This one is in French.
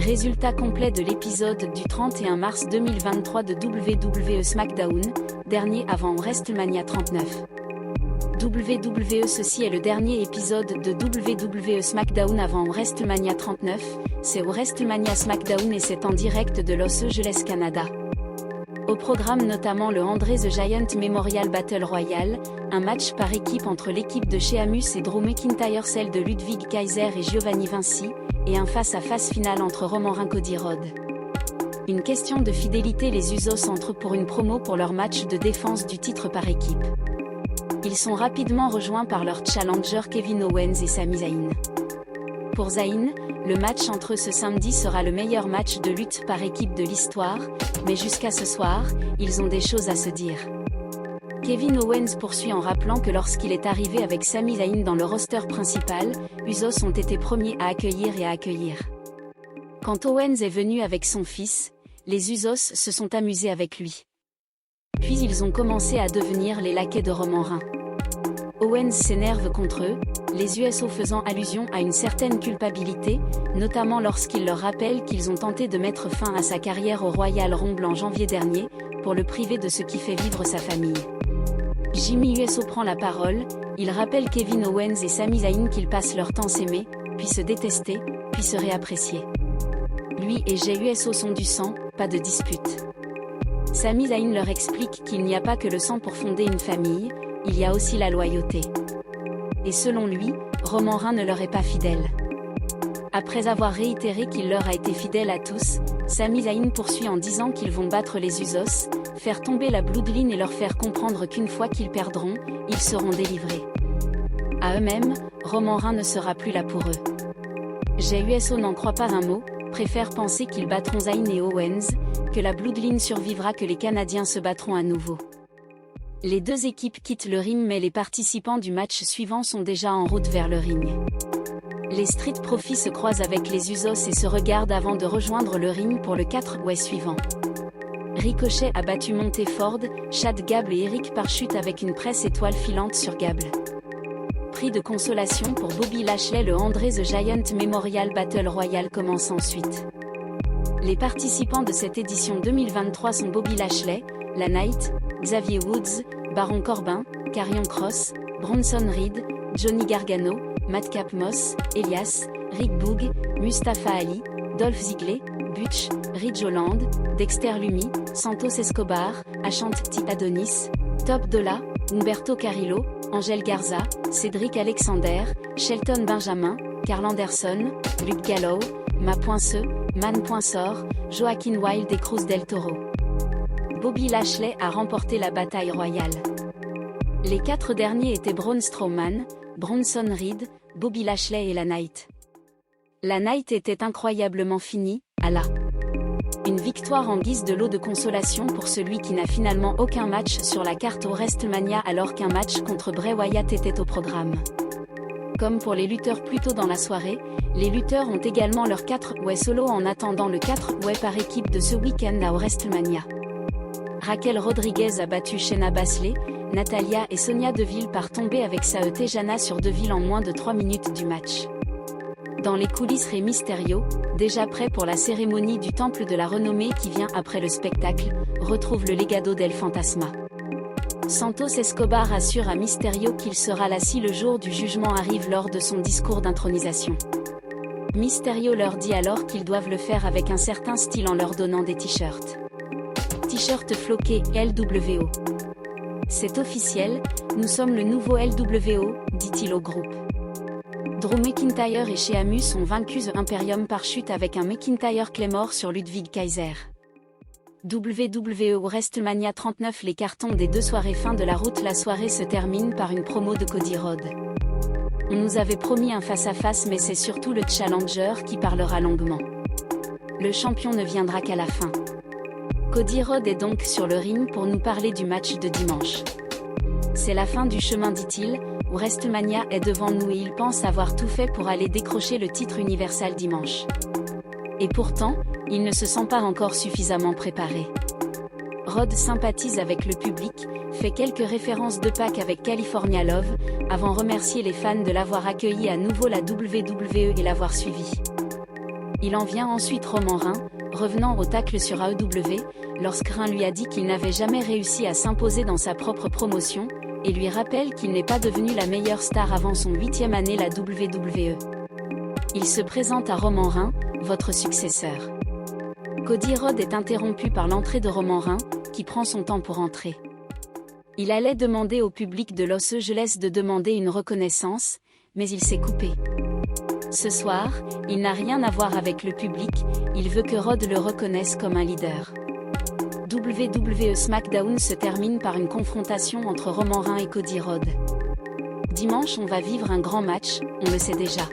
Résultat complet de l'épisode du 31 mars 2023 de WWE SmackDown, dernier avant WrestleMania 39. Ceci est le dernier épisode de WWE SmackDown avant WrestleMania 39, c'est au WrestleMania SmackDown et c'est en direct de Los Angeles, Canada. Au programme notamment le Andre the Giant Memorial Battle Royal, un match par équipe entre l'équipe de Sheamus et Drew McIntyre, celle de Ludwig Kaiser et Giovanni Vinci, et un face-à-face final entre Roman Reigns et Cody Rhodes. Une question de fidélité, les Usos entrent pour une promo pour leur match de défense du titre par équipe. Ils sont rapidement rejoints par leur challenger Kevin Owens et Sami Zayn. Pour Zayn, le match entre eux ce samedi sera le meilleur match de lutte par équipe de l'histoire, mais jusqu'à ce soir, ils ont des choses à se dire. Kevin Owens poursuit en rappelant que lorsqu'il est arrivé avec Sami Zayn dans le roster principal, Usos ont été premiers à accueillir. Quand Owens est venu avec son fils, les Usos se sont amusés avec lui. Puis ils ont commencé à devenir les laquais de Roman Reigns. Owens s'énerve contre eux, les USO faisant allusion à une certaine culpabilité, notamment lorsqu'il leur rappelle qu'ils ont tenté de mettre fin à sa carrière au Royal Rumble en janvier dernier, pour le priver de ce qui fait vivre sa famille. Jimmy Uso prend la parole, il rappelle Kevin Owens et Sami Zayn qu'ils passent leur temps s'aimer, puis se détester, puis se réapprécier. Lui et Jey Uso sont du sang, pas de dispute. Sami Zayn leur explique qu'il n'y a pas que le sang pour fonder une famille, il y a aussi la loyauté. Et selon lui, Roman Reigns ne leur est pas fidèle. Après avoir réitéré qu'il leur a été fidèle à tous, Sami Zayn poursuit en disant qu'ils vont battre les Usos, faire tomber la Bloodline et leur faire comprendre qu'une fois qu'ils perdront, ils seront délivrés. À eux-mêmes, Roman Reigns ne sera plus là pour eux. Jey Uso n'en croit pas un mot, préfère penser qu'ils battront Zayn et Owens, que la Bloodline survivra, que les Canadiens se battront à nouveau. Les deux équipes quittent le ring, mais les participants du match suivant sont déjà en route vers le ring. Les Street Profits se croisent avec les Usos et se regardent avant de rejoindre le ring pour le 4 way suivant. Ricochet a battu Monteford, Chad Gable et Eric Parchute avec une presse étoile filante sur Gable. Prix de consolation pour Bobby Lashley, le Andre the Giant Memorial Battle Royal commence ensuite. Les participants de cette édition 2023 sont Bobby Lashley, La Knight, Xavier Woods, Baron Corbin, Karrion Kross, Bronson Reed, Johnny Gargano, Madcap Moss, Elias, Rick Boog, Mustafa Ali, Dolph Ziggler, Butch, Ridge Holland, Dexter Lumis, Santos Escobar, Ashanti Adonis, Top Dollar, Humberto Carrillo, Angel Garza, Cédric Alexander, Shelton Benjamin, Karl Anderson, Luke Gallows, Ma.se, Man.sor, Joaquin Wilde et Cruz del Toro. Bobby Lashley a remporté la bataille royale. Les 4 derniers étaient Braun Strowman, Bronson Reed, Bobby Lashley et La Knight. La Knight était incroyablement finie, à la. Une victoire en guise de lot de consolation pour celui qui n'a finalement aucun match sur la carte au WrestleMania, alors qu'un match contre Bray Wyatt était au programme. Comme pour les lutteurs plus tôt dans la soirée, les lutteurs ont également leur 4 way solo en attendant le 4 way par équipe de ce week-end à WrestleMania. Raquel Rodriguez a battu Shayna Baszler, Natalya et Sonya Deville par tomber avec Sao Tejana sur Deville en moins de 3 minutes du match. Dans les coulisses, Rey Mysterio, déjà prêt pour la cérémonie du Temple de la Renommée qui vient après le spectacle, retrouve le Legado del Fantasma. Santos Escobar assure à Mysterio qu'il sera là si le jour du jugement arrive lors de son discours d'intronisation. Mysterio leur dit alors qu'ils doivent le faire avec un certain style en leur donnant des t-shirts. T-shirt floqué LWO. C'est officiel, nous sommes le nouveau LWO, dit-il au groupe. Drew McIntyre et Sheamus ont vaincu The Imperium par chute avec un McIntyre Claymore sur Ludwig Kaiser. WWE WrestleMania 39. Les cartons des 2 soirées. Fin de la route. La soirée se termine par une promo de Cody Rhodes. On nous avait promis un face-à-face, mais c'est surtout le challenger qui parlera longuement. Le champion ne viendra qu'à la fin. Cody Rhodes est donc sur le ring pour nous parler du match de dimanche. C'est la fin du chemin, dit-il, WrestleMania est devant nous et il pense avoir tout fait pour aller décrocher le titre universel dimanche. Et pourtant, il ne se sent pas encore suffisamment préparé. Rhodes sympathise avec le public, fait quelques références de Pâques avec California Love, avant remercier les fans de l'avoir accueilli à nouveau la WWE et l'avoir suivi. Il en vient ensuite Roman Reigns, revenant au tacle sur AEW, lorsque Reigns lui a dit qu'il n'avait jamais réussi à s'imposer dans sa propre promotion, et lui rappelle qu'il n'est pas devenu la meilleure star avant son 8e année la WWE. Il se présente à Roman Reigns, votre successeur. Cody Rhodes est interrompu par l'entrée de Roman Reigns, qui prend son temps pour entrer. Il allait demander au public de Los Angeles de demander une reconnaissance, mais il s'est coupé. Ce soir, il n'a rien à voir avec le public, il veut que Rhodes le reconnaisse comme un leader. WWE SmackDown se termine par une confrontation entre Roman Reigns et Cody Rhodes. Dimanche, on va vivre un grand match, on le sait déjà.